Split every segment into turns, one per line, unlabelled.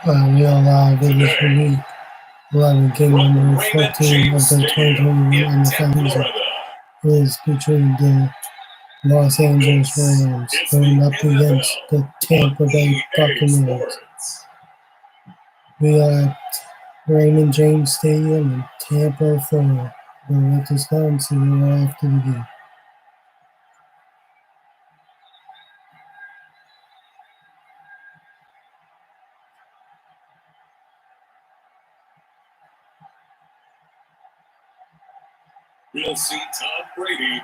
We are live this week 11 game number 14 of the 2021 NFL season. It is between the Los Angeles Rams going up against the Tampa Bay Buccaneers. We are at Raymond James Stadium in Tampa, Florida. But let us go and see you right after the game.
We'll see Tom Brady and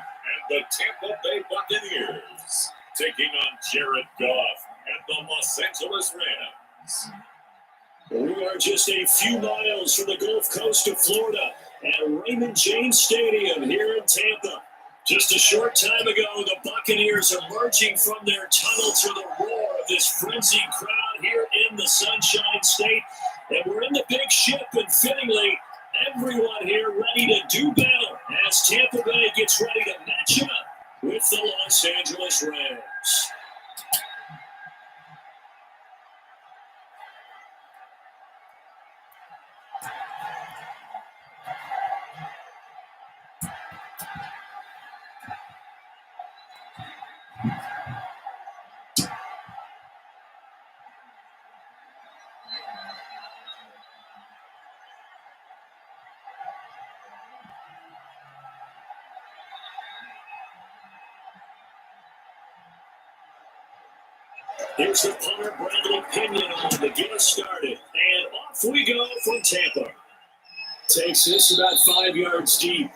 the Tampa Bay Buccaneers taking on Jared Goff and the Los Angeles Rams. We are just a few miles from the Gulf Coast of Florida at Raymond James Stadium here in Tampa. Just a short time ago, the Buccaneers emerging from their tunnel to the roar of this frenzied crowd here in the Sunshine State. And we're in the big ship, and fittingly, everyone here ready to do battle as Tampa Bay gets ready to match up with the Los Angeles Rams. Here's the punter, Bradley Pinion, on to get us started. And off we go from Tampa. Takes this about 5 yards deep.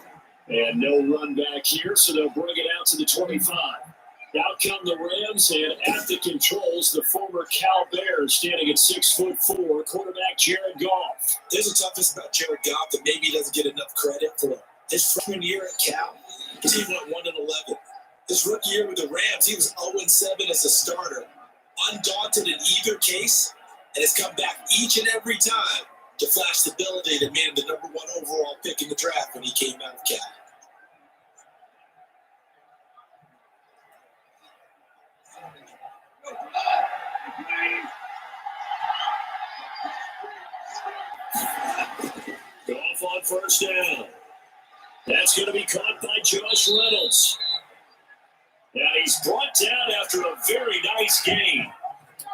And no run back here, so they'll bring it out to the 25. Out come the Rams, and at the controls, the former Cal Bears standing at 6'4", quarterback Jared Goff.
There's a toughest about Jared Goff that maybe he doesn't get enough credit for. His freshman year at Cal, his team went 1-11. His rookie year with the Rams, he was 0-7 as a starter. Undaunted in either case, and has come back each and every time to flash the ability that made him the number 1 overall pick in the draft when he came out of Cal.
Goff on first down. That's going to be caught by Josh Reynolds. And he's brought down after a very nice gain.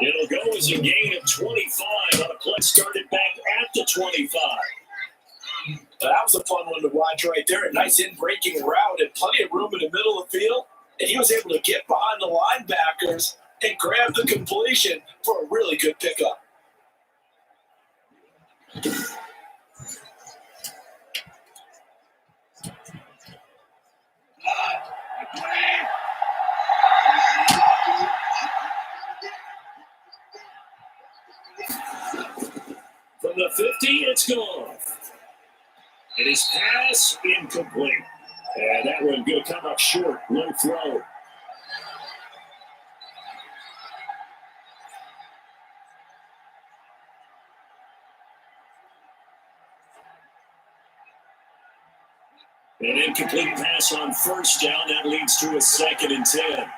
It'll go as a gain of 25 on a play started back at the 25.
That was a fun one to watch right there. A nice in-breaking route and plenty of room in the middle of the field. And he was able to get behind the linebackers and grab the completion for a really good pickup.
From the 50, it's gone. And his pass incomplete. And that one going to come up short. Low throw. An incomplete pass on first down. That leads to a 2nd and 10.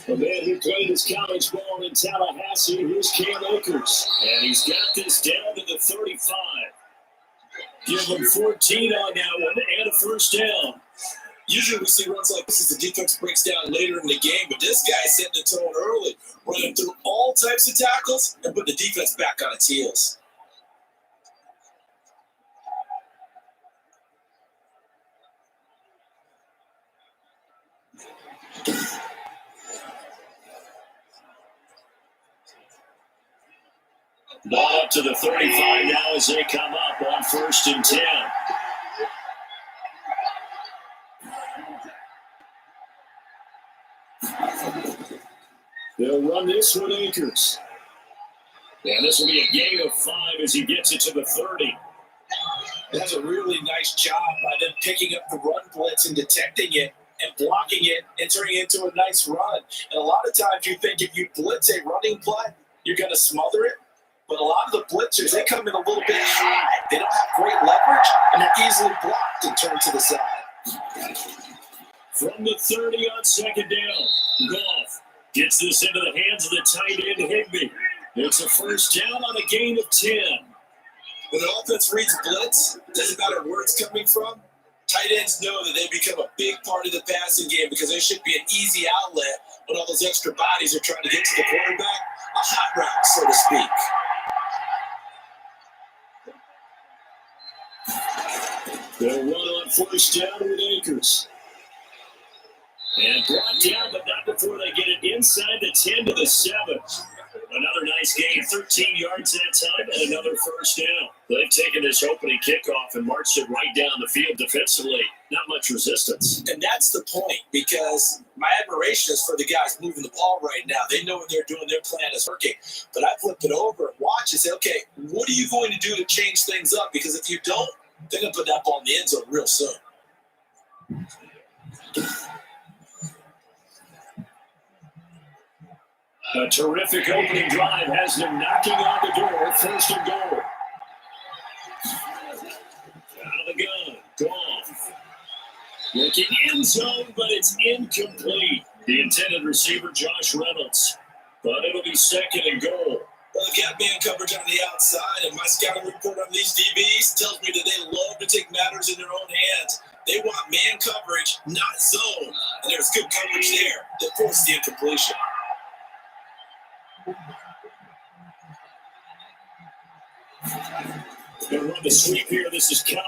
The man who played his college ball in Tallahassee, here's Cam Akers. And he's got this down to the 35. Give him 14 on that one and a first down.
Usually we see runs like this as the defense breaks down later in the game, but this guy setting the tone early, running through all types of tackles and putting the defense back on its heels.
Ball up to the 35 now as they come up on 1st and 10. They'll run this with Akers. And this will be a gain of 5 as he gets it to the 30.
That's a really nice job by them picking up the run blitz and detecting it and blocking it and turning it into a nice run. And a lot of times you think if you blitz a running play, you're going to smother it. But a lot of the blitzers, they come in a little bit high. They don't have great leverage, and they're easily blocked and turned to the side.
From the 30 on 2nd down, Goff Gets this into the hands of the tight end, Higbee. It's a first down on a gain of 10.
When an offense reads blitz, doesn't matter where it's coming from, tight ends know that they become a big part of the passing game because they should be an easy outlet when all those extra bodies are trying to get to the quarterback. A hot route, so to speak.
They'll run on first down with Akers. And brought down, but not before they get it inside the 10 to the 7. Another nice game, 13 yards that time, and another first down. They've taken this opening kickoff and marched it right down the field defensively. Not much resistance.
And that's the point, because my admiration is for the guys moving the ball right now. They know what they're doing. Their plan is working. But I flip it over and watch and say, okay, what are you going to do to change things up? Because if you don't, they're going to put that ball in the end zone real soon.
A terrific opening drive has them knocking on the door. First and goal. Out of the gun. Gone. Looking end zone, but it's incomplete. The intended receiver, Josh Reynolds. But it'll be second and goal.
Well, they've got man coverage on the outside, and my scouting report on these DBs tells me that they love to take matters in their own hands. They want man coverage, not zone. And there's good coverage there that forced the incompletion.
Going to run the sweep here. This is Cowan.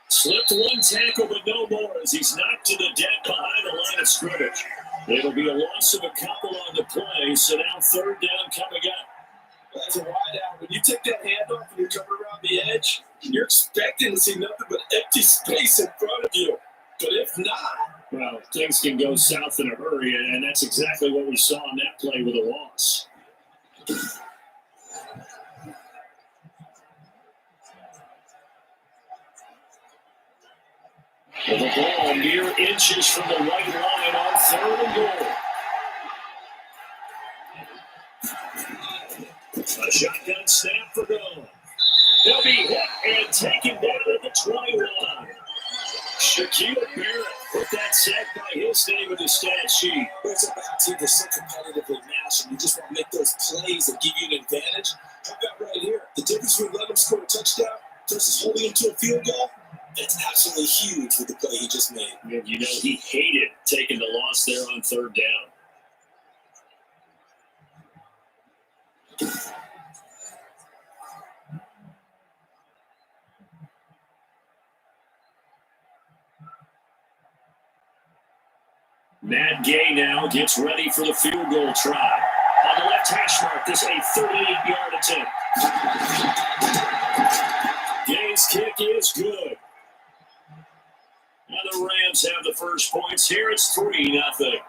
Slipped one tackle, but no more as he's knocked to the deck behind the line of scrimmage. It'll be a loss of a couple on the play, so now third down coming up.
That's a wide out. When you take that handoff and you come around the edge, you're expecting to see nothing but empty space in front of you. But if not,
well, things can go south in a hurry, and that's exactly what we saw on that play with a loss. With the ball mere inches from the white line on third and goal. A shotgun snap for Bell. They'll be hit and taken down at the 21. Shaquille Barrett put that sack by his name in the stat sheet.
It's about teams that are so competitively matched, and you just want to make those plays that give you an advantage. How about right here? The difference between letting him score a touchdown versus holding him to a field goal? That's absolutely huge with the play he just made.
And you know, he hated taking the loss there on third down. Matt Gay now gets ready for the field goal try. On the left hash mark, this is a 38-yard attempt. Gay's kick is good. Now the Rams have the first points here. It's 3-0.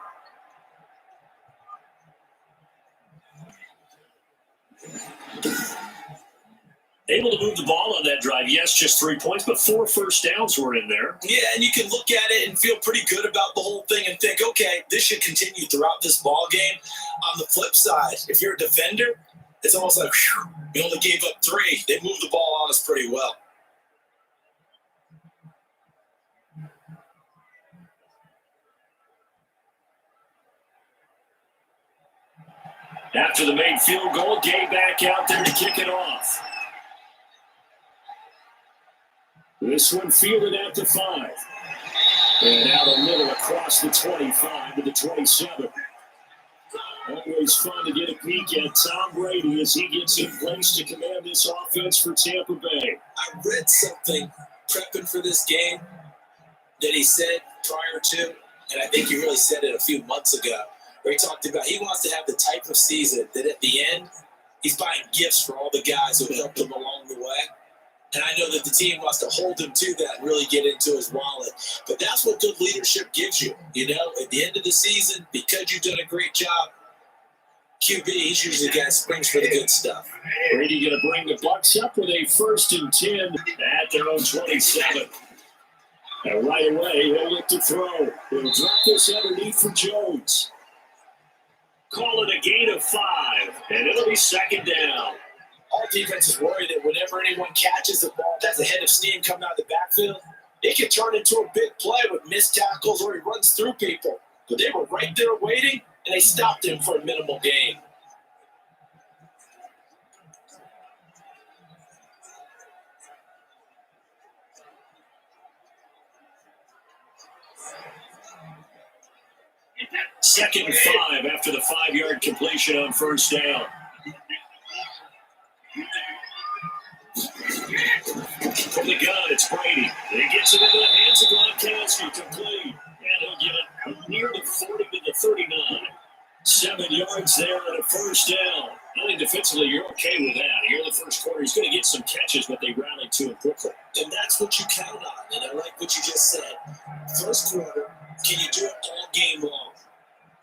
Able to move the ball on that drive. Yes, just 3 points, but 4 first downs were in there.
Yeah, and you can look at it and feel pretty good about the whole thing and think, okay, this should continue throughout this ball game. On the flip side, if you're a defender, it's almost like, whew, we only gave up 3. They moved the ball on us pretty well.
After the made field goal, Gay back out there to kick it off. This one fielded out to 5. And out a little across the 25 to the 27. Always fun to get a peek at Tom Brady as he gets in place to command this offense for Tampa Bay.
I read something prepping for this game that he said prior to, and I think he really said it a few months ago, where he talked about he wants to have the type of season that at the end, he's buying gifts for all the guys who helped him along the way. And I know that the team wants to hold him to that and really get into his wallet. But that's what good leadership gives you. You know, at the end of the season, because you've done a great job, QB, he's usually the guy that springs for the good stuff.
Brady going to bring the Bucs up with a 1st and 10 at their own 27. And right away, he'll look to throw. He'll drop this underneath for Jones. Call it a gain of 5, and it'll be second down.
All defenses worry that whenever anyone catches the ball and has a head of steam coming out of the backfield, it can turn into a big play with missed tackles or he runs through people. But they were right there waiting, and they stopped him for a minimal gain.
Second and 5 after the 5-yard completion on first down. From the gun, it's Brady. He gets it into the hands of Gronkowski, complete. And he'll get it near the 40 to the 39. 7 yards there and a first down. I think defensively you're okay with that. Here in the first quarter, he's going to get some catches, but they rallied to him quickly.
And that's what you count on, and I like what you just said. First quarter, can you do it all game long?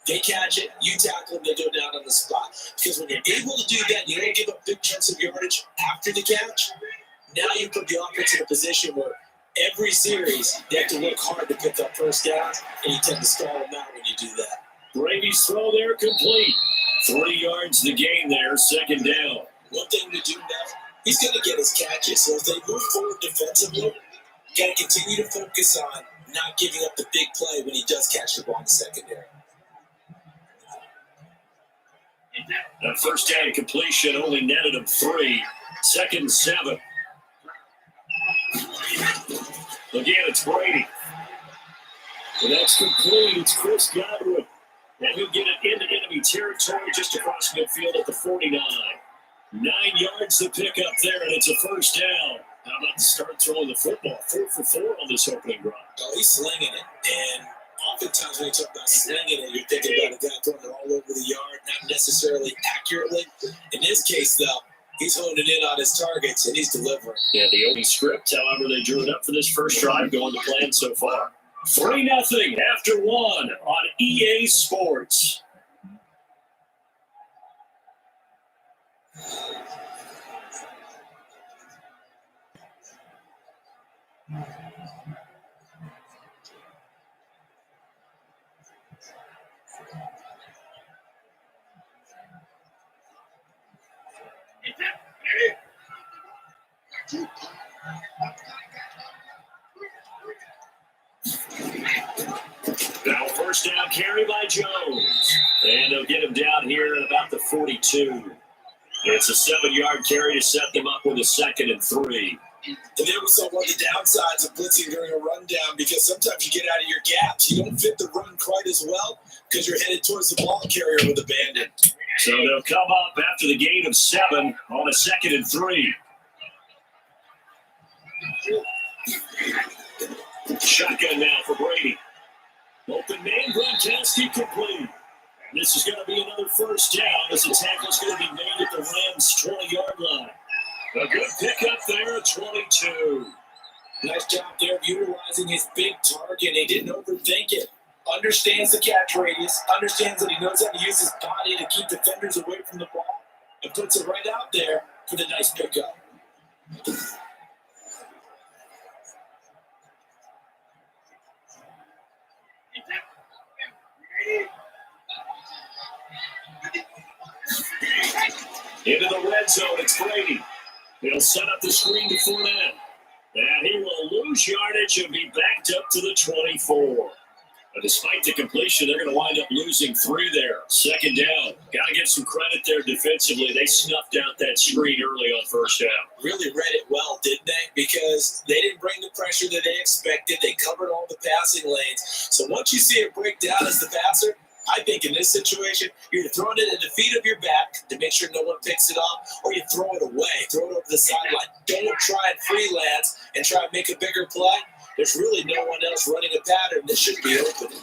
They catch it, you tackle them, they go down on the spot. Because when you're able to do that, you don't give up big chunks of yardage after the catch. Now you put the offense in a position where every series they have to work hard to pick up first downs, and you tend to stall them out when you do that.
Brady's throw there complete. 3 yards the gain there, second down.
One thing to do now, he's going to get his catches. So as they move forward defensively, you got to continue to focus on not giving up the big play when he does catch the ball in the secondary.
That first down completion only netted him 3. Second and 7. Again, it's Brady. And that's complete. It's Chris Godwin. And he'll get it into enemy territory just across midfield at the 49. 9 yards to pick up there, and it's a first down. How about to start throwing the football? 4 for 4 on this opening drive.
Oh, he's slinging it. And oftentimes when you talk about slinging it, you're thinking about a guy throwing it all over the yard, not necessarily accurately. In this case, though, he's honing in on his targets, and he's delivering.
Yeah, the opening script, however, they drew it up for this first drive going to plan so far. 3-0 after 1 on EA Sports. Now first down carry by Jones. And they'll get him down here at about the 42. It's a 7-yard carry to set them up with a 2nd and 3.
And there was one of the downsides of blitzing during a rundown, because sometimes you get out of your gaps. You don't fit the run quite as well because you're headed towards the ball carrier with abandon.
So they'll come up after the gain of 7 on a 2nd and 3. Shotgun now for Brady. Open man, Gronkowski complete. And this is going to be another first down as the tackle's going to be made at the Rams' 20-yard line. A good pickup there at 22.
Nice job there of utilizing his big target. He didn't overthink it. Understands the catch radius. Understands that he knows how to use his body to keep defenders away from the ball. And puts it right out there for the nice pickup.
Into the red zone, it's Brady. He'll set up the screen to Fournette. And he will lose yardage and be backed up to the 24. But despite the completion, they're going to wind up losing 3 there. Second down. Got to give some credit there defensively. They snuffed out that screen early on first down.
Really read it well, didn't they? Because they didn't bring the pressure that they expected. They covered all the passing lanes. So once you see it break down as the passer, I think in this situation, you're throwing it at the feet of your back to make sure no one picks it up, or you throw it away, throw it over the sideline. Don't try and freelance and try and make a bigger play. There's really no one else running a pattern that should be open.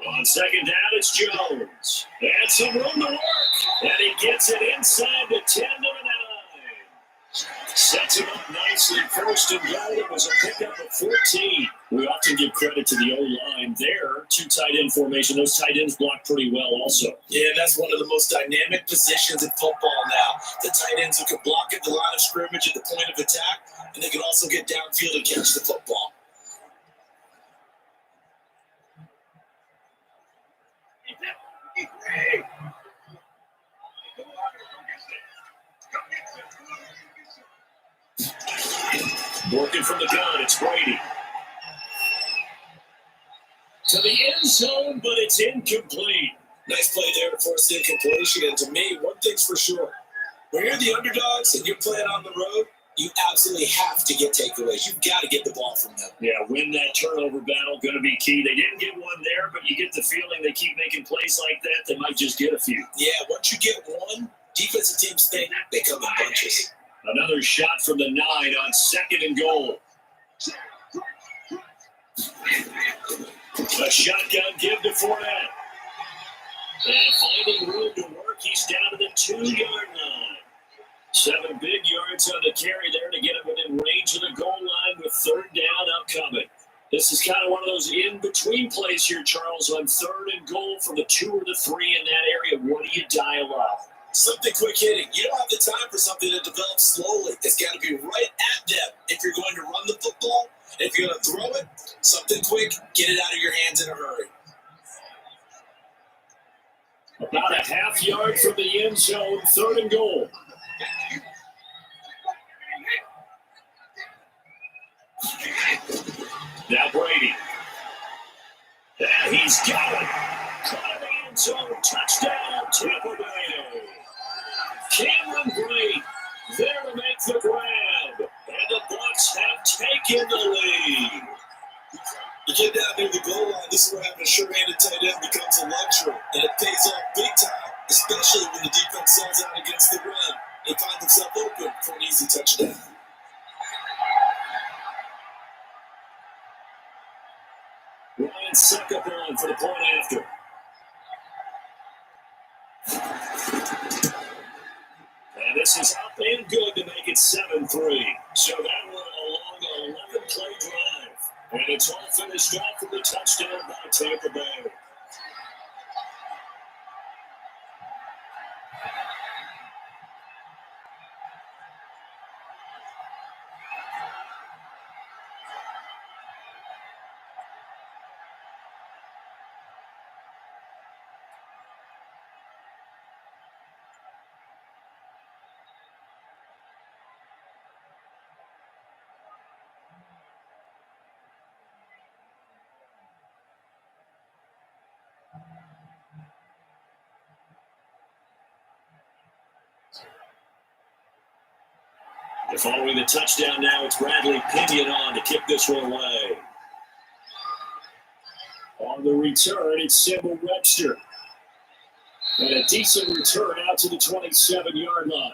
On second down, it's Jones. And some room to work. And he gets it inside the 10 to the 9. Sets him up nicely. First and goal. It was a pickup of 14. We often give credit to the O-line there. 2 tight end formation. Those tight ends block pretty well also.
Yeah, that's one of the most dynamic positions in football now. The tight ends who can block at the line of scrimmage at the point of attack, and they can also get downfield and catch the football.
Working from the gun, it's Brady. To the end zone, but it's incomplete.
Nice play there to force the incompletion. And to me, one thing's for sure. When you're the underdogs and you're playing on the road, you absolutely have to get takeaways. You've got to get the ball from them.
Yeah, win that turnover battle, going to be key. They didn't get one there, but you get the feeling they keep making plays like that, they might just get a few.
Yeah, once you get one, defensive teams think they come in bunches.
Another shot from the 9 on 2nd and goal. A shotgun give to Fournette. And finding room to work, he's down to the 2-yard line. 7 big yards on the carry there to get him within range of the goal line with 3rd down upcoming. This is kind of one of those in-between plays here, Charles, on 3rd and goal from the 2 or the 3 in that area. What do you dial up?
Something quick hitting. You don't have the time for something that develops slowly. It's got to be right at them if you're going to run the football. If you're going to throw it, something quick, get it out of your hands in a hurry.
About a half yard from the end zone, 3rd and goal. Now Brady. And he's got it. Caught in the end zone. Touchdown, Tampa Bay. Cameron Brate there to make the grab. And the Bucs have taken the lead.
You get down near the goal line, this is where having a sure-handed tight end becomes a luxury. And it pays off big time, especially when the defense sells out against the run. They find themselves open for an easy touchdown.
Ryan Suckathon for the point after. And this is up and good to make it 7-3. So that went along an 11-play drive. And it's all finished off with a touchdown by Tampa Bay. Following the touchdown now, it's Bradley Pinion on to kick this one away. On the return, it's Sybil Webster. And a decent return out to the 27-yard line.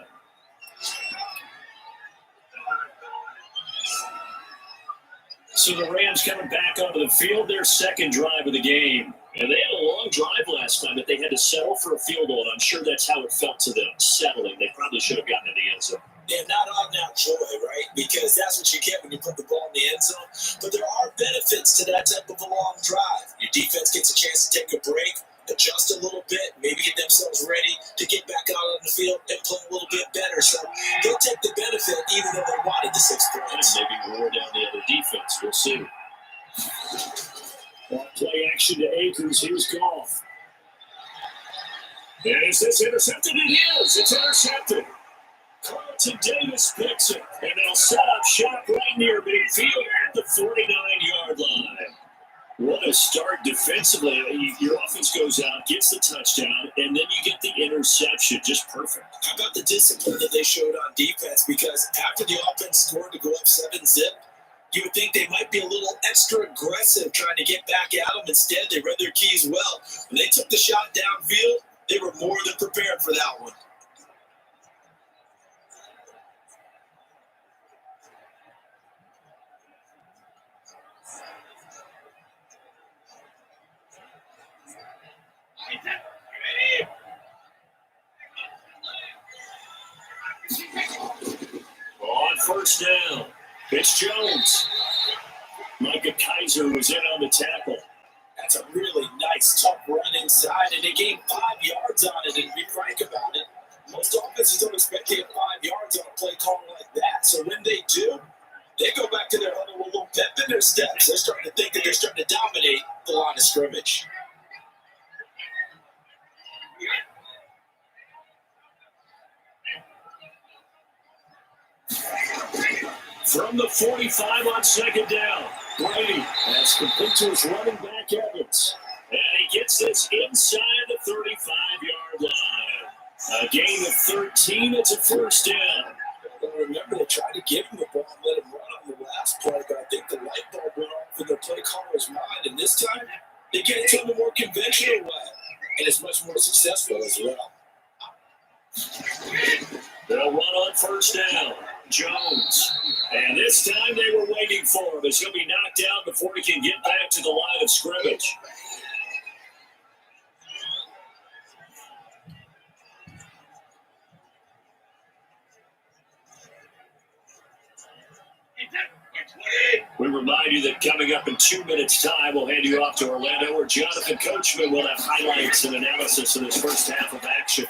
So the Rams coming back onto the field, their 2nd drive of the game. And they had a long drive last time, but they had to settle for a field goal. And I'm sure that's how it felt to them, settling. They probably should have gotten in the end zone.
Yeah, not on now joy, right? Because that's what you get when you put the ball in the end zone. But there are benefits to that type of a long drive. Your defense gets a chance to take a break, adjust a little bit, maybe get themselves ready to get back out on the field and play a little bit better. So they'll take the benefit even though they wanted the 6 points.
And maybe more down the other defense. We'll see. Play action to Akers. Here's Goff. And is this intercepted? It is. It's intercepted. Carlton Davis picks it, and they'll set up shop right near midfield at the 49-yard line. What a start defensively. Your offense goes out, gets the touchdown, and then you get the interception. Just perfect.
How about the discipline that they showed on defense? Because after the offense scored to go up 7-zip, you would think they might be a little extra aggressive trying to get back at them. Instead, they read their keys well. When they took the shot downfield, they were more than prepared for that one.
On 1st down, it's Jones. Micah Kaiser was in on the tackle.
That's a really nice, tough run inside, and they gained 5 yards on it. And be frank about it, most offenses don't expect to get 5 yards on a play call like that. So when they do, they go back to their huddle with a little pep in their steps. They're starting to think that they're starting to dominate the line of scrimmage.
From the 45 on 2nd down, Brady has complete to his running back Evans. And he gets this inside the 35-yard line. A gain of 13. It's a first down.
Well, remember, they tried to give him the ball and let him run on the last play, but I think the light bulb went off in the play caller's mind. And this time, they get it to the more conventional way. And it's much more successful as well.
They'll run on first down. Jones. And this time they were waiting for him as he'll be knocked down before he can get back to the line of scrimmage. We remind you that coming up in 2 minutes' time, we'll hand you off to Orlando, where Jonathan Coachman will have highlights and analysis of this first half of action.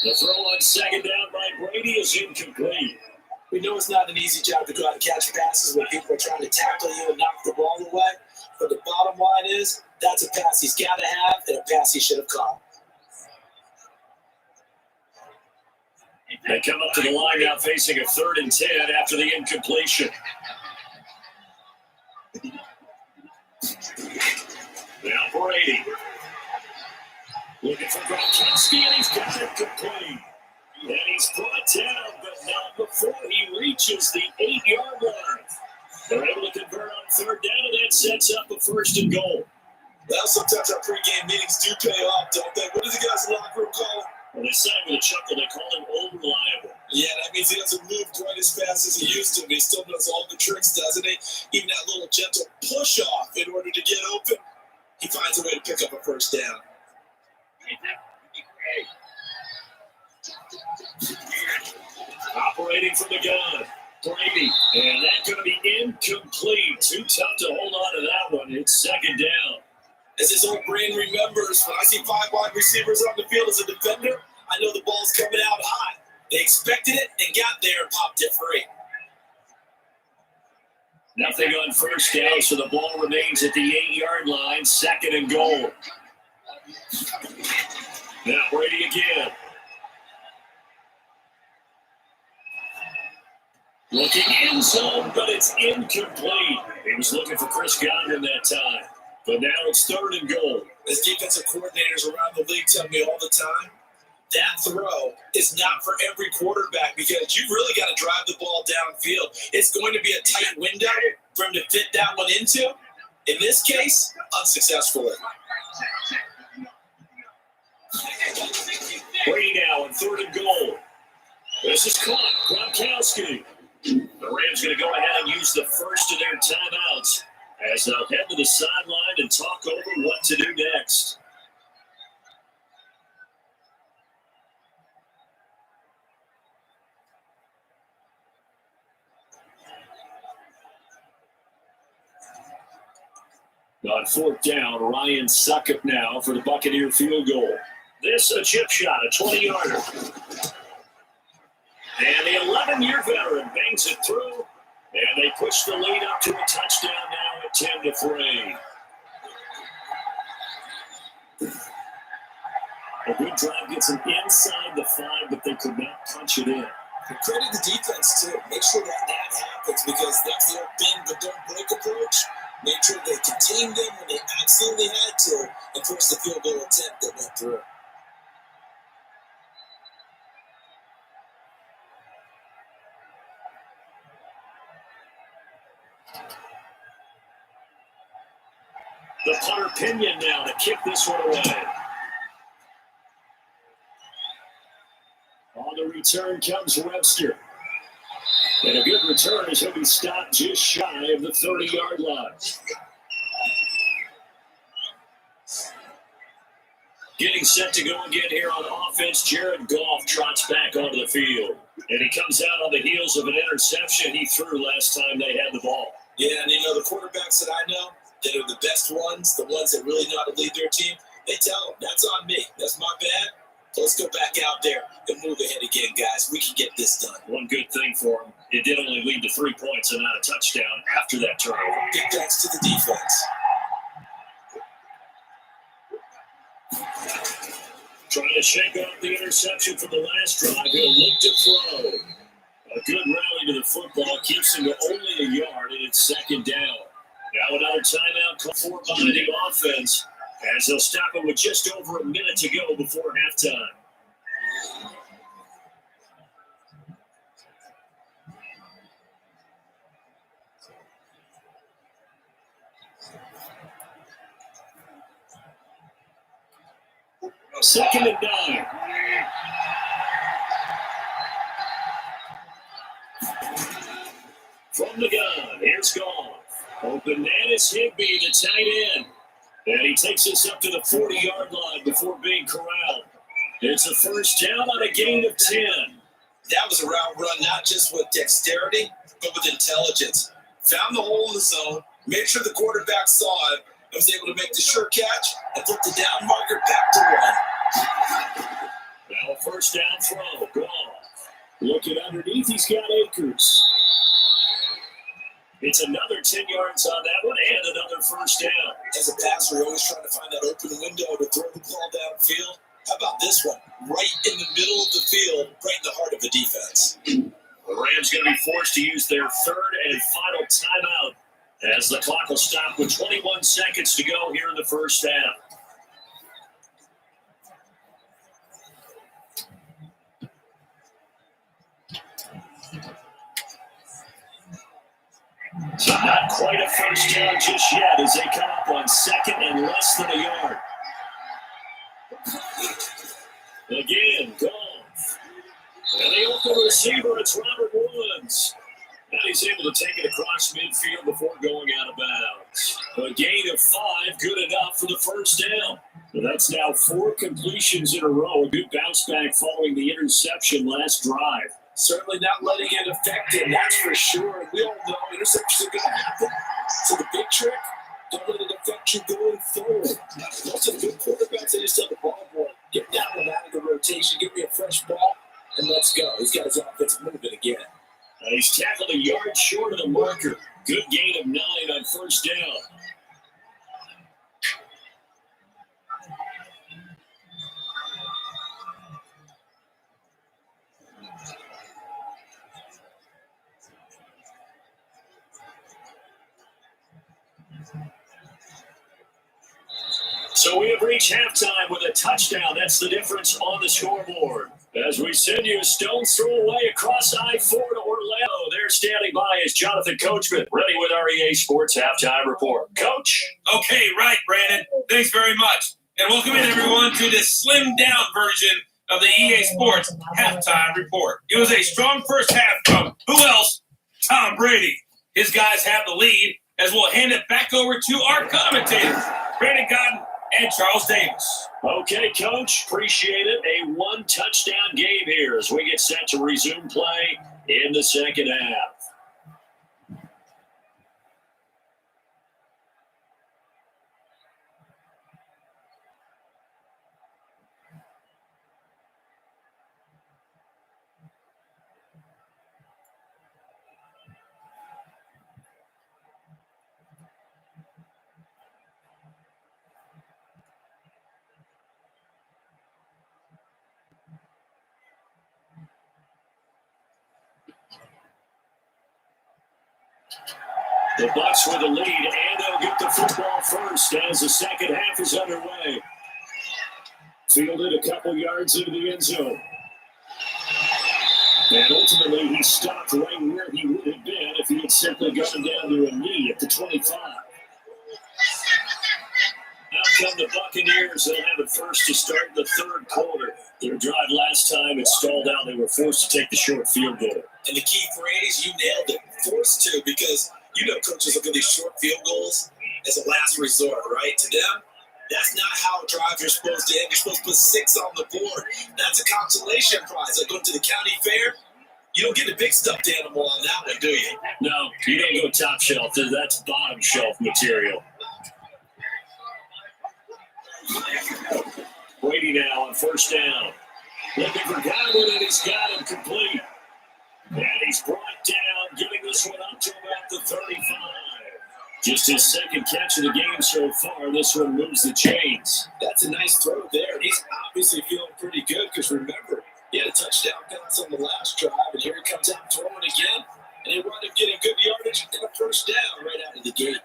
The throw on second down by Brady is incomplete.
We know it's not an easy job to go out and catch passes when people are trying to tackle you and knock the ball away. But the bottom line is, that's a pass he's got to have and a pass he should have caught.
They come up to the line now facing a 3rd and 10 after the incompletion. Now Brady. Looking for Gronkowski, and he's got it complete. And he's brought down, but not before he reaches the 8-yard line. They're able to convert on 3rd down, and that sets up a 1st and goal.
Well, sometimes our pregame meetings do pay off, don't they? What do the guys in the locker room call him?
Well, they said with a chuckle, they call him old reliable.
Yeah, that means he doesn't move quite as fast as he used to, but he still knows all the tricks, doesn't he? Even that little gentle push-off in order to get open. He finds a way to pick up a 1st down.
Operating from the gun, Brady, and that's going to be incomplete. Too tough to hold on to that one. It's 2nd down.
As his old brain remembers, when I see 5 wide receivers on the field as a defender, I know the ball's coming out hot. They expected it and got there and popped it free.
Nothing on 1st down, so the ball remains at the 8-yard line, 2nd and goal. Now Brady again. Looking end zone, but it's incomplete. He was looking for Chris Godwin that time. But now it's 3rd and goal.
As defensive coordinators around the league tell me all the time, that throw is not for every quarterback because you've really got to drive the ball downfield. It's going to be a tight window for him to fit that one into. In this case, unsuccessfully.
Brady now in 3rd and goal. This is caught. Gronkowski. The Rams going to go ahead and use the first of their timeouts as they'll head to the sideline and talk over what to do next. On 4th down, Ryan Suckup now for the Buccaneer field goal. This a chip shot, a 20-yarder. And the 11-year veteran bangs it through, and they push the lead up to a touchdown now at 10-3. A good drive gets them inside the 5, but they could not punch it in.
Credit the defense, too. Make sure that happens because that's their bend but don't break approach. Make sure they contained them when they absolutely had to and forced the field goal attempt that went through.
The punter Pinion now to kick this one away. On the return comes Webster. And a good return as he'll be stopped just shy of the 30-yard line. Getting set to go again here on offense, Jared Goff trots back onto the field. And he comes out on the heels of an interception he threw last time they had the ball.
Yeah, and the quarterbacks that I know that are the best ones, the ones that really know how to lead their team, they tell them, that's on me. That's my bad. Let's go back out there and move ahead again, guys. We can get this done.
One good thing for him, it did only lead to 3 points and not a touchdown after that turnover.
Big thanks to the defense.
Trying to shake off the interception from the last drive. He'll look to throw. A good rally to the football keeps him to only a yard, and it's 2nd down. Now another timeout called for by the offense as they'll stop it with just over a minute to go before halftime. Second and 9. From the gun, here's Goff. Open man is Higbee, the tight end. And he takes us up to the 40-yard line before being corralled. It's a first down on a gain of 10.
That was a route run, not just with dexterity, but with intelligence. Found the hole in the zone, made sure the quarterback saw it, and was able to make the sure catch and put the down marker back to one.
Now a first down throw. Goff. Looking underneath, he's got Akers. It's another 10 yards on that one and another first down.
As a passer, you're always trying to find that open window to throw the ball downfield. How about this one? Right in the middle of the field, right in the heart of the defense.
The Rams going to be forced to use their third and final timeout as the clock will stop with 21 seconds to go here in the first half. So not quite a first down just yet as they come up on second and less than a yard. Again, Goff. And the open receiver, it's Robert Woods. And he's able to take it across midfield before going out of bounds. A gain of 5, good enough for the first down. So that's now 4 completions in a row. A good bounce back following the interception last drive.
Certainly not letting it affect him, that's for sure. And we all know interceptions are going to happen. So the big trick, don't let it affect you going forward. Most of the good quarterbacks, they just tell the ball boy, get down and out of the rotation, give me a fresh ball, and let's go. He's got his offensive movement again.
He's tackled a yard short of the marker. Good gain of 9 on first down. So we have reached halftime with a touchdown. That's the difference on the scoreboard. As we send you a stone's throw away across I-4 to Orlando. There standing by is Jonathan Coachman, ready with our EA Sports Halftime Report. Coach?
Okay, right, Brandon. Thanks very much. And welcome in, everyone, to this slimmed-down version of the EA Sports Halftime Report. It was a strong first half from, who else? Tom Brady. His guys have the lead, as we'll hand it back over to our commentators, Brandon Cotton and Charles Davis.
Okay, Coach, appreciate it. A 1-touchdown game here as we get set to resume play in the second half. The Bucs with the lead, and they'll get the football first as the second half is underway. Fielded a couple yards into the end zone. And ultimately, he stopped right where he would have been if he had simply gone down to a knee at the 25. Now come the Buccaneers. They'll have it first to start the third quarter. Their drive last time, it stalled out. They were forced to take the short field goal.
And the key phrase, you nailed it, forced to, because you know coaches look at these short field goals as a last resort, right? To them, that's not how drives are supposed to end. You're supposed to put 6 on the board. That's a consolation prize. Like going to the county fair, you don't get a big stuffed animal on that one, do you?
No, you don't go top shelf. That's bottom shelf material. Brady now on first down. Looking for Godwin, and he's got him complete. And he's brought down, getting this one up to about the 35. Just his second catch of the game so far. This one moves the chains.
That's a nice throw there. He's obviously feeling pretty good because remember, he had a touchdown pass on the last drive, and here he comes out throwing again, and he wound up getting good yardage and a first down right out of the gate.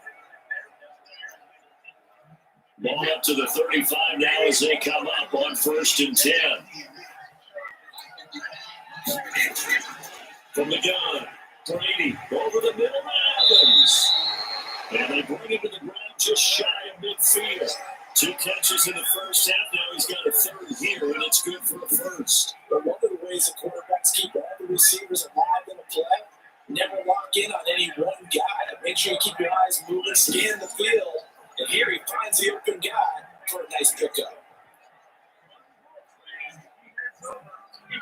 Ball up to the 35 now as they come up on 1st and 10. From the gun, Brady over the middle to Evans. And they bring it to the ground just shy of midfield. 2 catches in the first half. Now he's got a 3rd here, and it's good for a 1st.
But one of the ways the quarterbacks keep all the receivers alive in the play, never lock in on any one guy. Make sure you keep your eyes moving, scan the field. And here he finds the open guy for a nice pickup.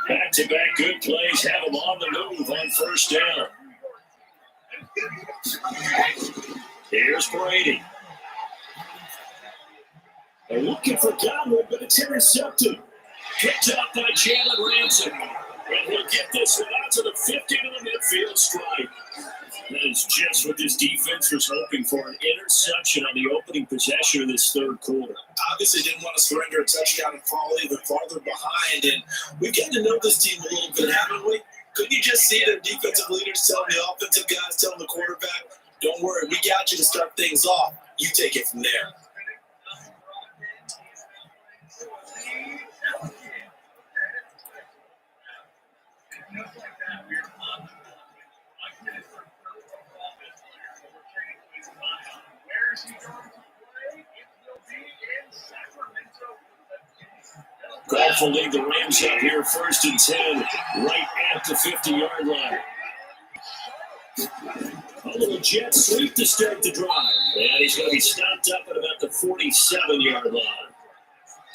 Back-to-back good plays have him on the move on 1st down. Here's Brady. They're looking for Godwin, but it's intercepted. Picked up by Jalen Ramsey. And he'll get this one out to the 50 to the midfield strike. That is just what this defense was hoping for, an interception on the opening possession of this 3rd quarter.
Obviously didn't want to surrender a touchdown and fall even farther behind. And we've gotten to know this team a little bit, haven't we? Couldn't you just see their defensive leaders telling the offensive guys, telling the quarterback, don't worry, we got you to start things off. You take it from there.
Golf will lead the Rams up here 1st and 10, right at the 50-yard line. A little jet sweep to start the drive. And he's going to be stopped up at about the 47-yard line.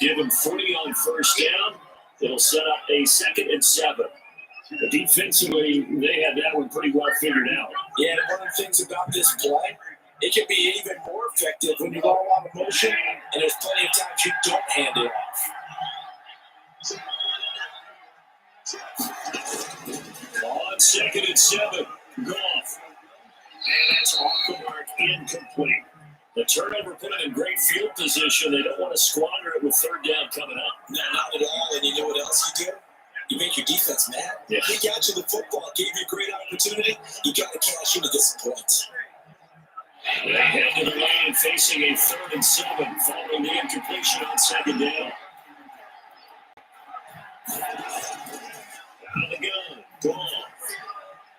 Give him 40 on 1st down. It'll set up a 2nd and 7. But defensively, they had that one pretty well figured out.
Yeah, and one of the things about this play, it can be even more effective when you got a lot of motion, and there's plenty of times you don't hand it off.
On 2nd and 7, Goff. And that's off the mark, incomplete. The turnover put them in great field position. They don't want to squander it with 3rd down coming up.
No, not at all. And you know what else you do? You make your defense mad.
Yeah.
They got you the football, gave you a great opportunity. You got to cash into this points.
They head to the lane facing a 3rd and 7 following the incompletion on 2nd down. Out of the gun, Goff.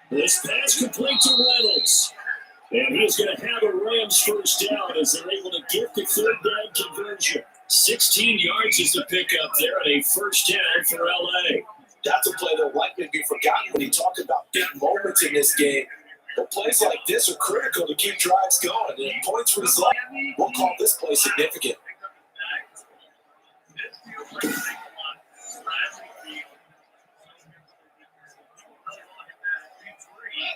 This pass complete to Reynolds. And he's going to have a Rams 1st down as they're able to get the 3rd down conversion. 16 yards is the pickup there and a 1st down for LA.
That's a play that'll likely be forgotten when you talk about big moments in this game. But plays like this are critical to keep drives going. And if points result, we'll call this play significant.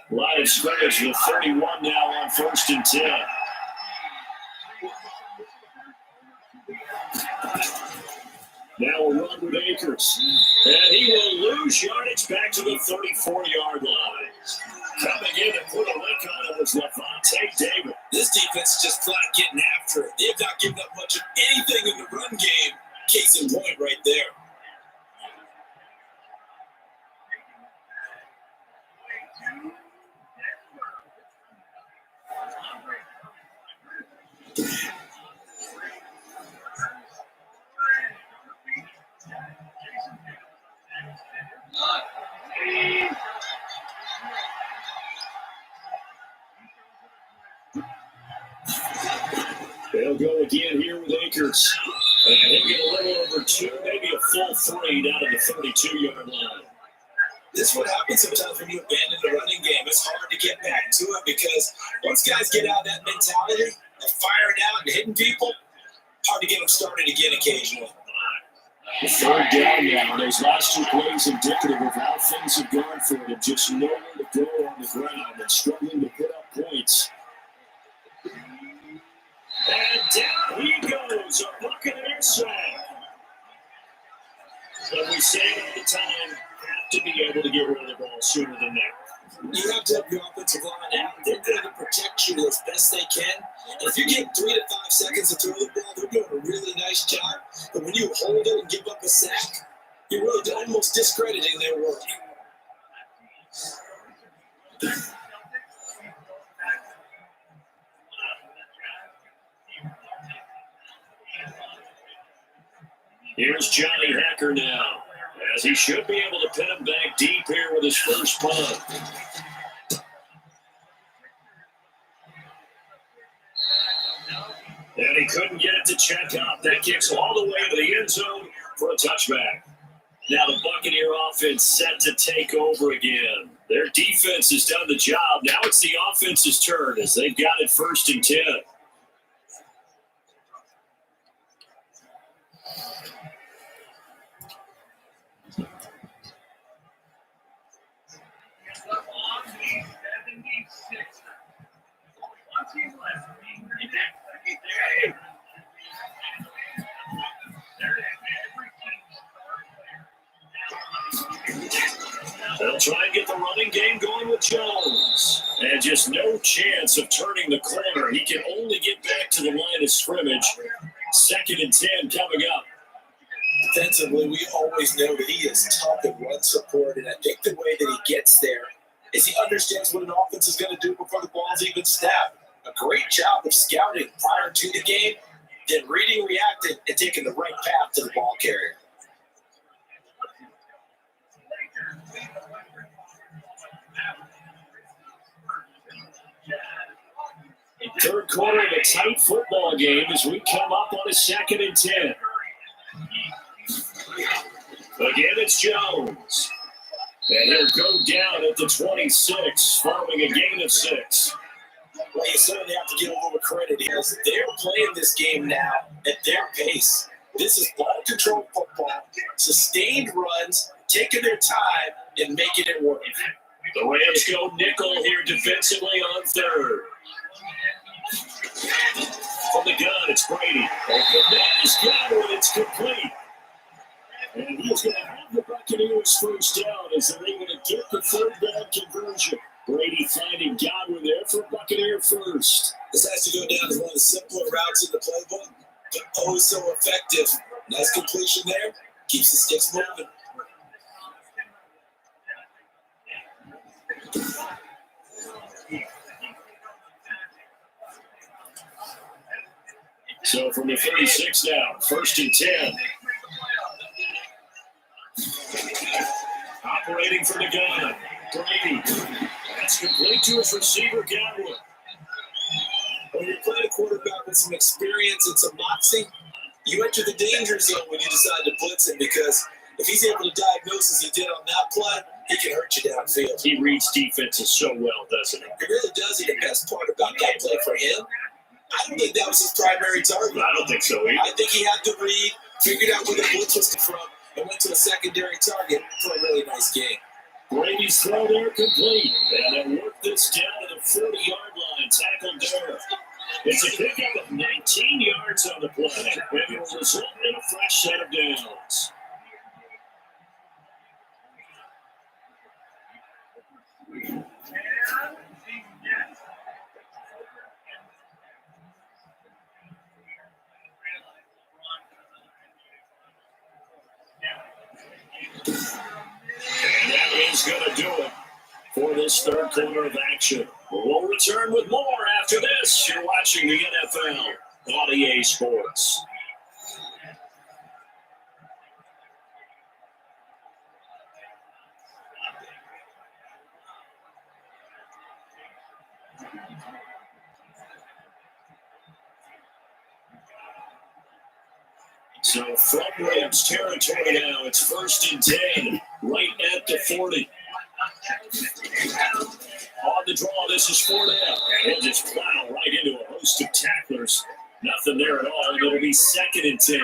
Line of scrimmage with 31 now on 1st and 10. Now we'll run with Akers. And he will lose yardage back to the 34-yard line. Coming in and put a lick on it was Levante David.
This defense is just flat getting after it. They've not given up much of anything in the run game. Case in point right there.
They'll go again here with Akers. And he'll get a little over 2, maybe a full 3 down to the 32-yard line.
This is what happens sometimes when you abandon the running game. It's hard to get back to it because once guys get out of that mentality of firing out and hitting people, hard to get them started again occasionally.
The 3rd down now. Those last 2 plays indicative of how things have gone for them. Just nowhere to go on the ground and struggling to put up points. And down he goes, a Buccaneers sack. But we say it all the time, have to be able to get rid of the ball sooner than that.
You have to have your offensive line out. They're going to protect you as best they can. And if you get 3 to 5 seconds to throw the ball, they're doing a really nice job. But when you hold it and give up a sack, you're really almost discrediting their work.
Here's Johnny Hacker now, as he should be able to pin him back deep here with his first punt. And he couldn't get it to check up. That kicks all the way to the end zone for a touchback. Now the Buccaneer offense set to take over again. Their defense has done the job. Now it's the offense's turn as they've got it 1st and 10. They'll try and get the running game going with Jones. And just no chance of turning the corner. He can only get back to the line of scrimmage. 2nd and 10 coming up.
Defensively, we always know that he is tough and run support, and I think the way that he gets there is he understands what an offense is going to do before the ball's even snapped. A great job of scouting prior to the game, then reading, reacting, and taking the right path to the ball carrier.
Third quarter of a tight football game as we come up on a 2nd and 10. Again, it's Jones. And he'll go down at the 26, following a gain of 6.
Well, you certainly have to give a little credit here. They're playing this game now at their pace. This is ball control football, sustained runs, taking their time, and making it work.
The Rams go nickel here defensively on 3rd. From the gun, it's Brady. Open is Godwin. It's complete. And he's going to have the Buccaneers first down as they're able to get the 3rd down conversion. Brady finding Godwin there for Buccaneer first.
This has to go down as one of the simpler routes in the playbook, but oh so effective. Nice completion there. Keeps the sticks moving.
So from the 36 now, 1st and 10. Operating from the gun, Brady. That's complete to his receiver, Godwin.
When you're playing a quarterback with some experience and some moxie, you enter the danger zone when you decide to blitz him, because if he's able to diagnose as he did on that play, he can hurt you downfield.
He reads defenses so well, doesn't he?
He really does. And the best part about that play for him, I don't think that was his primary target.
I don't think so either.
I think he had to read, figured out where the blitz was from, and went to a secondary target for a really nice game.
Brady's throw there complete. And they work this down to the 40-yard line. Tackled there. It's a pickup of 19 yards on the play. And it will result in a fresh set of downs. And that is going to do it for this 3rd quarter of action. We'll return with more after this. You're watching the NFL on EA Sports. So from Rams territory now, it's 1st and 10, right at the 40. On the draw, this is Fournette. And he'll just plow right into a host of tacklers. Nothing there at all, and it'll be 2nd and 10.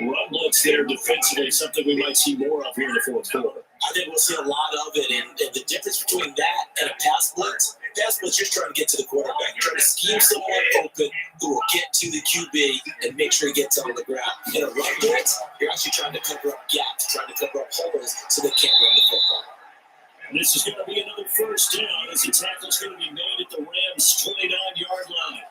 Run blitz there defensively, something we might see more of here in the 4th quarter.
I think we'll see a lot of it, and the difference between that and a pass blitz you're trying to get to the quarterback. You're trying to scheme someone open who will get to the QB and make sure he gets on the ground. In a run blitz, you're actually trying to cover up gaps, trying to cover up holes so they can't run the football.
And this is going to be another first down as the tackle's going to be made at the Rams' 29-yard line.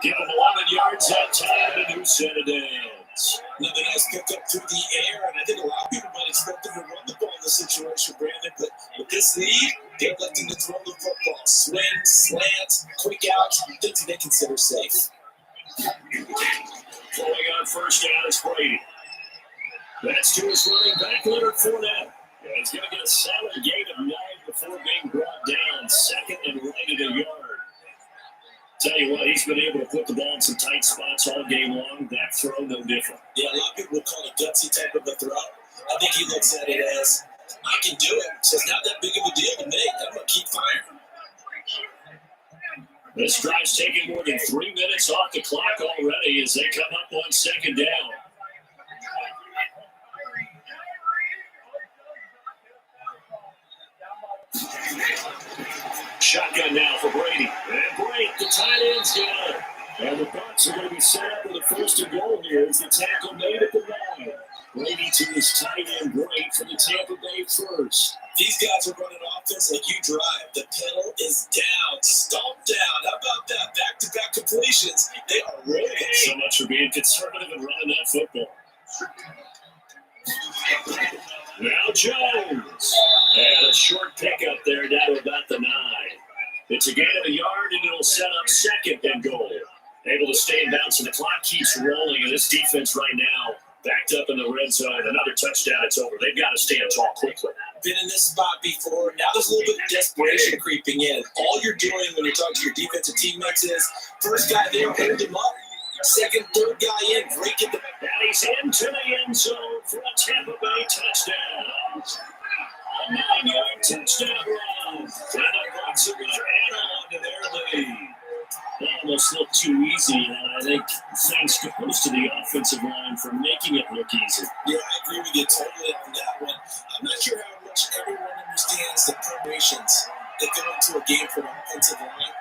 Give him 11 yards that time, and new set of downs.
Another nice pickup through the air, and I think a lot of people might expect him to run the ball in this situation, Brandon, but with this lead, they're electing to throw the football. Swings, slants, quick outs, things they consider safe.
Falling on first down is Brady. That's to his running back, Leonard Fournette. Yeah, he's going to get a solid gain of 9 before being brought down, second and right at a yard. Tell you what, he's been able to put the ball in some tight spots all game long. That throw, no different.
Yeah, a lot of people would call it a gutsy type of a throw. I think he looks at it as, I can do it. So it's not that big of a deal to make. I'm going to keep firing.
This drive's taking more than 3 minutes off the clock already as they come up on second down. Shotgun now for Brady. And Brady, the tight end's down. And the Bucs are going to be set up with a first and goal here as the tackle made at the line. Brady to his tight end, Brady for the Tampa Bay first.
These guys are running offense like you drive. The pedal is down, stomped down. How about that? Back-to-back completions. They are rolling.
So much for being conservative and running that football. Now Jones. And a short pickup there down to about the 9. It's a gain of a yard, and it'll set up second and goal. Able to stay in bounds, and the clock keeps rolling. And this defense right now, backed up in the red zone. Another touchdown, it's over. They've got to stand tall quickly.
Been in this spot before. Now there's a little bit of desperation creeping in. All you're doing when you're talking to your defensive teammates is, first guy there, hold him up. Second, third guy in, breaking the...
And he's into the end zone for a Tampa Bay touchdown. A 9-yard touchdown run. And the Bucs are going to add on to their lead. That almost looked too easy, and I think thanks goes to the offensive line for making it look easy.
Yeah, I agree with you totally on that one. I'm not sure how much everyone understands the preparations that go into a game for an offensive line,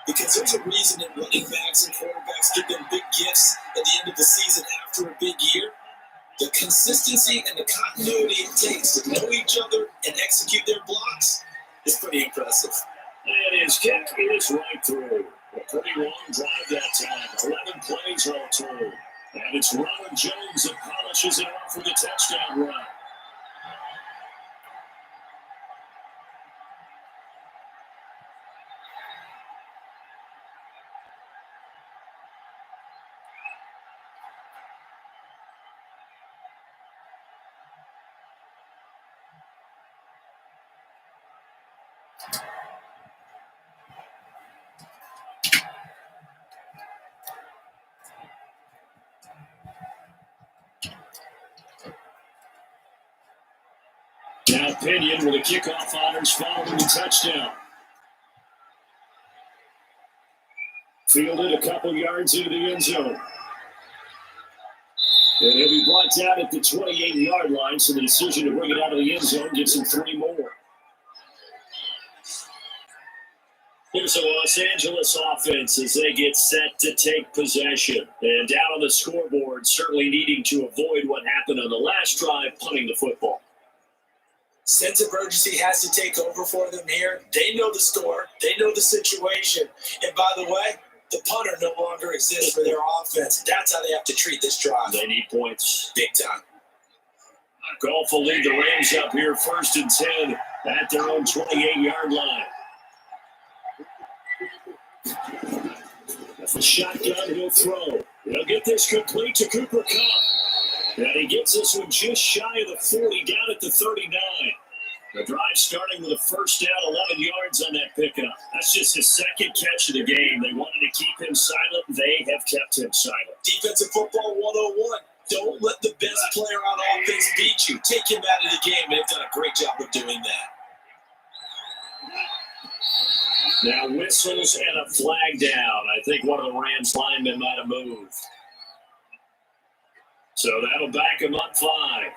because there's a reason that running backs and quarterbacks give them big gifts at the end of the season after a big year. The consistency and the continuity it takes to know each other and execute their blocks is pretty impressive.
And his kick is right through. A pretty long drive that time. 11 plays all told. And it's Ronald Jones that polishes it off for the touchdown run. Now Pinion with a kickoff honors following the touchdown. Fielded a couple yards into the end zone. And he'll be brought down at the 28-yard line, so the decision to bring it out of the end zone gives him 3 more. Here's the Los Angeles offense as they get set to take possession. And down on the scoreboard, certainly needing to avoid what happened on the last drive, punting the football.
Sense of urgency has to take over for them here. They know the score. They know the situation. And by the way, the punter no longer exists for their offense. That's how they have to treat this drive.
They need points.
Big time.
Goff will lead the Rams up here 1st and 10 at their own 28-yard line. That's a shotgun, he'll throw. He'll get this complete to Cooper Kupp. And he gets this one just shy of the 40, down at the 39. The drive starting with a first down, 11 yards on that pickup. That's just his second catch of the game. They wanted to keep him silent. They have kept him silent.
Defensive football 101. Don't let the best player on offense beat you. Take him out of the game, and they've done a great job of doing that.
Now whistles and a flag down. I think one of the Rams linemen might have moved. So that'll back him up 5.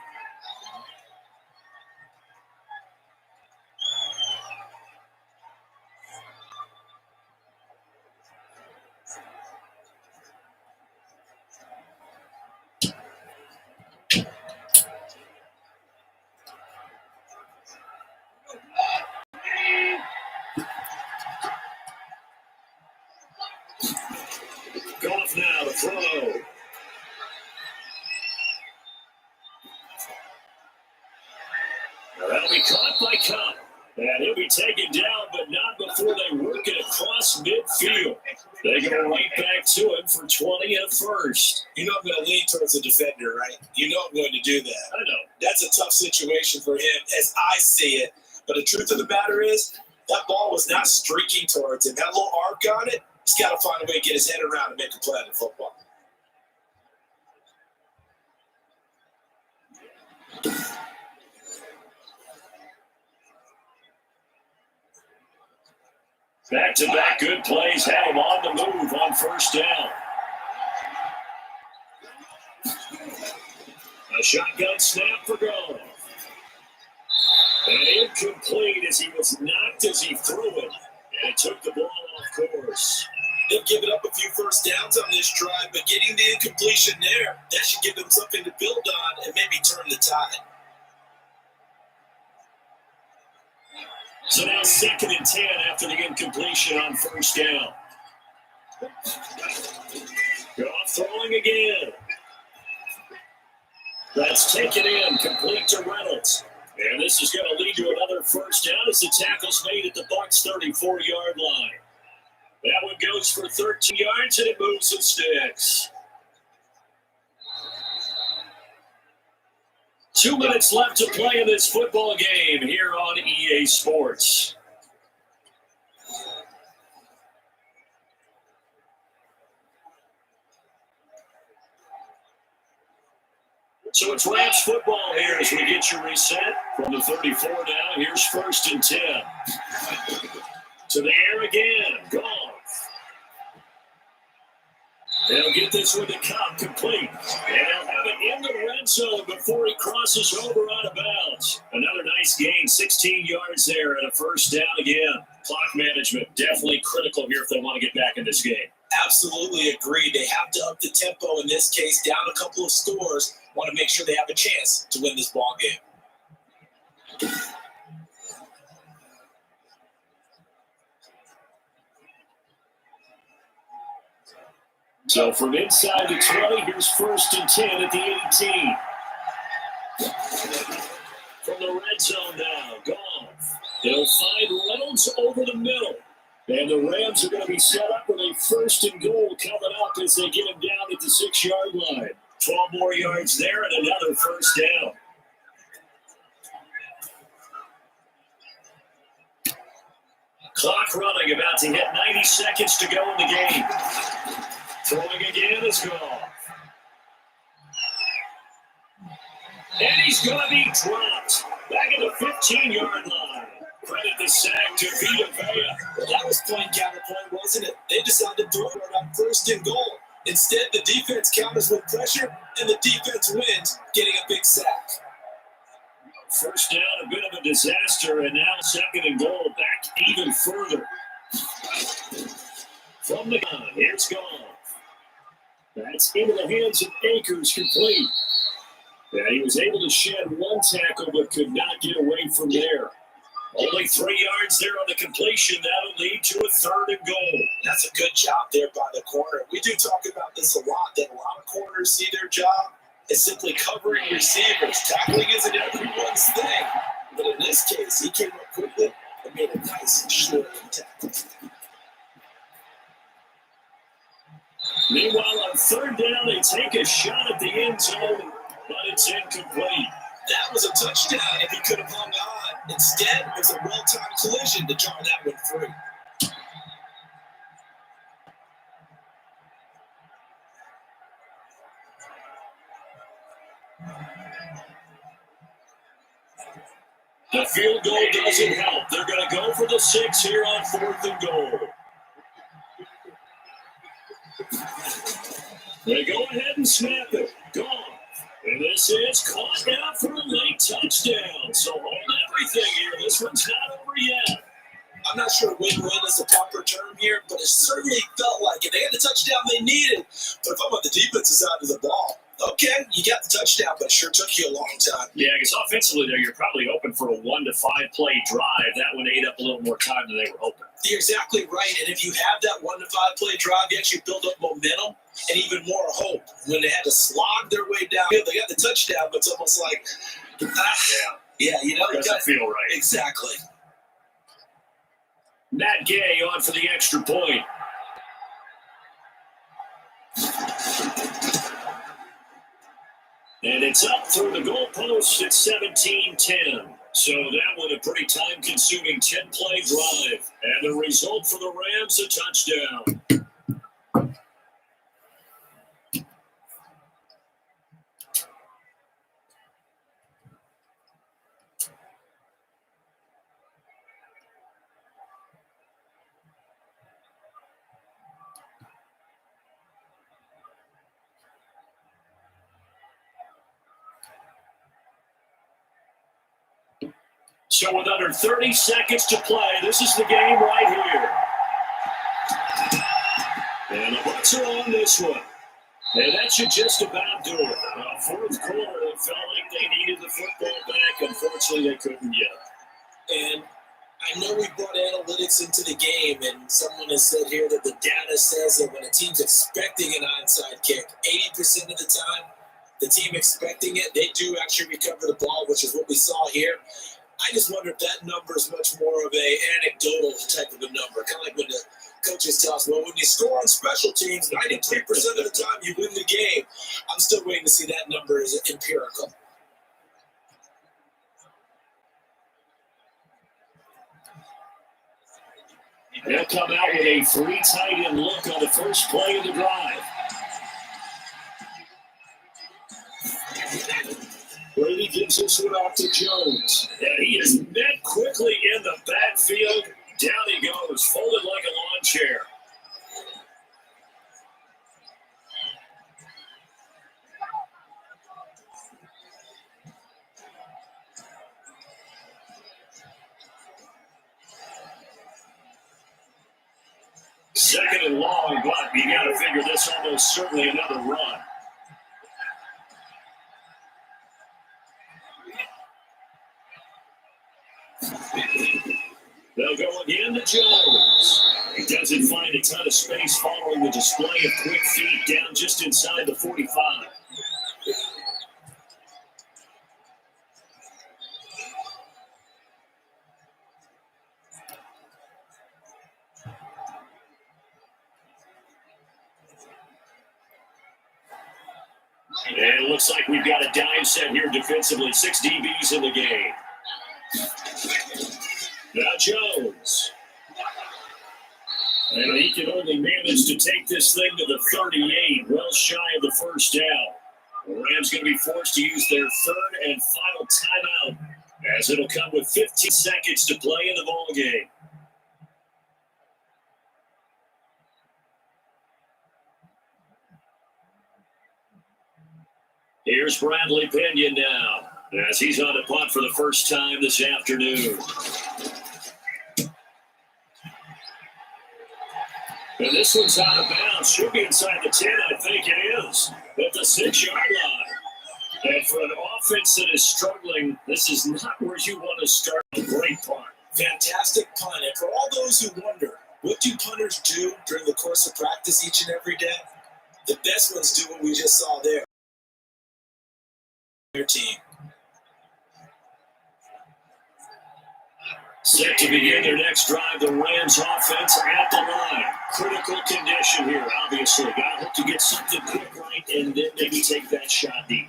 Goff now to throw. That'll be caught by Kupp. And he'll be taken down, but not before they work it across midfield. They go right back to him for 20 and a first.
You know I'm going to lean towards the defender, right? You know I'm going to do that.
I know.
That's a tough situation for him as I see it. But the truth of the matter is, that ball was not streaking towards him. That little arc on it, he's got to find a way to get his head around and make a play in football.
Back-to-back good plays had him on the move on first down. A shotgun snap for Goff. And incomplete as he was knocked as he threw it. And it took the ball off course.
They've given up a few first downs on this drive, but getting the incompletion there, that should give them something to build on and maybe turn the tide.
So now 2nd and 10 after the incompletion on first down. Goff throwing again. That's taken in, complete to Reynolds. And this is going to lead to another first down as the tackle's made at the Bucs' 34-yard line. That one goes for 13 yards and it moves and sticks. 2 minutes left to play in this football game here on EA Sports. So it's Rams football here as we get you reset from the 34 now. Here's 1st and 10. To the air again. Goff. They'll get this with the Cobb complete. And they'll have it in the red zone before he crosses over out of bounds. Another nice gain, 16 yards there and a first down again. Clock management definitely critical here if they want to get back in this game.
Absolutely agreed. They have to up the tempo in this case, down a couple of scores. Want to make sure they have a chance to win this ball game.
So from inside the 20, here's 1st and 10 at the 18. From the red zone now, Goff. They'll find Reynolds over the middle. And the Rams are going to be set up with a 1st and goal coming up as they get him down at the 6-yard line. 12 more yards there and another first down. Clock running, about to hit 90 seconds to go in the game. Throwing again is Goff. And he's going to be dropped back at the 15-yard line. Credit the sack to Vita Vea.
That was point counterpoint, wasn't it? They decided to throw it on 1st and goal. Instead, the defense counters with pressure, and the defense wins, getting a big sack.
First down, a bit of a disaster, and now 2nd and goal, back even further. From the gun, here's Goff. That's into the hands of Akers, complete. Yeah, he was able to shed one tackle, but could not get away from there. Only 3 yards there on the completion. That'll lead to a 3rd and goal.
That's a good job there by the corner. We do talk about this a lot, that a lot of corners see their job as simply covering receivers. Tackling isn't everyone's thing. But in this case, he came up quickly and made a nice short tackle.
Meanwhile, on 3rd down, they take a shot at the end zone, but it's incomplete.
That was a touchdown if he could have hung on. Instead, it was a well-timed collision to jar that one free.
The field goal doesn't help. They're going to go for the 6 here on 4th and goal. They go ahead and snap it. Goff. And this is caught out for a late touchdown. So hold everything here. This one's not over yet.
I'm not sure win-win is the proper term here, but it certainly felt like it. They had the touchdown they needed. But if I'm on the defensive side of the ball, okay, you got the touchdown, but it sure took you a long time.
Yeah, because offensively there, you're probably hoping for a 1 to 5 play drive. That one ate up a little more time than they were hoping.
You're exactly right. And if you have that 1 to 5 play drive, you actually build up momentum and even more hope. When they had to slog their way down, they got the touchdown, but it's almost like, you know,
it doesn't feel right.
Exactly.
Matt Gay on for the extra point. And it's up through the goalpost at 17-10. So that was a pretty time-consuming 10-play drive. And the result for the Rams, a touchdown. So with under 30 seconds to play, this is the game right here. And the Bucs are on this one. And that should just about do it. Fourth quarter, it felt like they needed the football back. Unfortunately, they couldn't get it.
And I know we brought analytics into the game, and someone has said here that the data says that when a team's expecting an onside kick, 80% of the time, the team expecting it, they do actually recover the ball, which is what we saw here. I just wonder if that number is much more of a anecdotal type of a number, kind of like when the coaches tell us, well, when you score on special teams, 93% of the time you win the game. I'm still waiting to see that number is empirical.
They'll come out with a three tight end look on the first play of the drive. Brady gives this one off to Jones. And he is met quickly in the backfield. Down he goes, folded like a lawn chair. Second and long, but you got to figure this almost certainly another run. They'll go again to Jones. He doesn't find a ton of space following the display of quick feet down just inside the 45. And it looks like we've got a dime set here defensively. 6 DBs in the game. Now Jones. And he can only manage to take this thing to the 38, well shy of the first down. The Rams going to be forced to use their third and final timeout, as it'll come with 15 seconds to play in the ball game. Here's Bradley Pinion now, as he's on a punt for the first time this afternoon. And this one's out of bounds. Should be inside the 10, I think it is. At the 6-yard line. And for an offense that is struggling, this is not where you want to start a great punt.
Fantastic punt. And for all those who wonder, what do punters do during the course of practice each and every day? The best ones do what we just saw there. Their team.
Set to begin their next drive, the Rams offense at the line. Critical condition here, obviously. Got to hope to get something quick right and then maybe take that shot deep.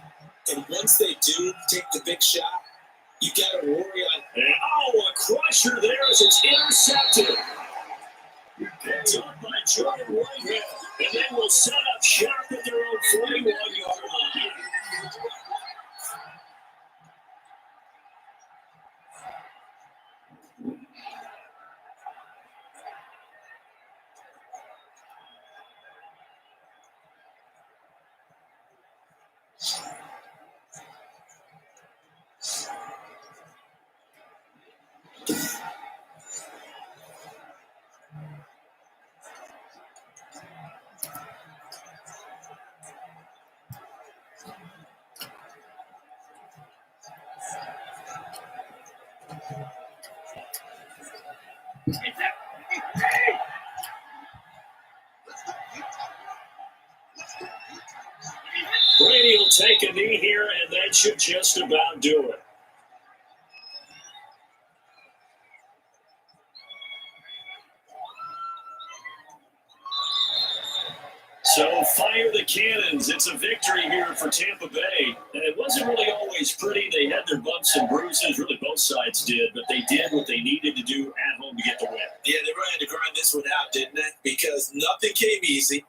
And once they do take the big shot, you got to worry on.
And a crusher there as it's intercepted. Picked up by Jordan Whitehead. And then will set up shop at their own 41-yard line. Brady will take a knee here, and that should just about do it. So fire the cannons. It's a victory here for Tampa Bay. And it wasn't really always pretty. They had their bumps and bruises. Really, both sides did. But they did what they needed to do at home to get the win.
Yeah, they really had to grind this one out, didn't they? Because nothing came easy.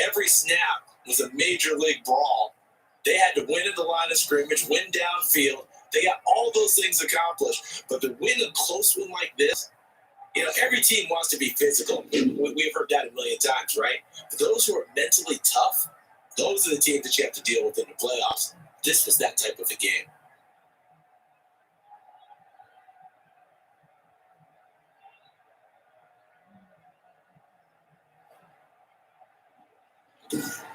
Every snap was a major league brawl. They had to win at the line of scrimmage, win downfield. They got all those things accomplished. But to win a close one like this, you know, every team wants to be physical. We've heard that a million times, right? But those who are mentally tough, those are the teams that you have to deal with in the playoffs. This was that type of a game.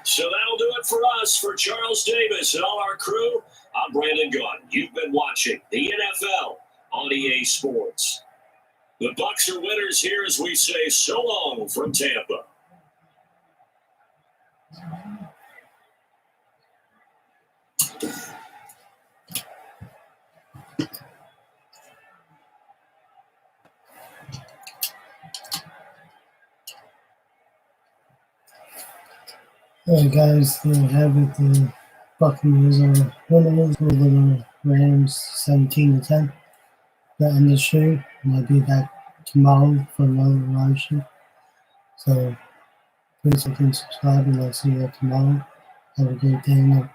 So that'll do it for us. For Charles Davis and all our crew, I'm Brandon Gunn. You've been watching the NFL on EA Sports. The Bucs are winners here as we say so long from Tampa.
Alright guys, there you have it. The Buccaneers are winners over the Rams 17-10. That end the show. And I'll be back tomorrow for another live show. So please like and subscribe, and I'll see you tomorrow. Have a great day.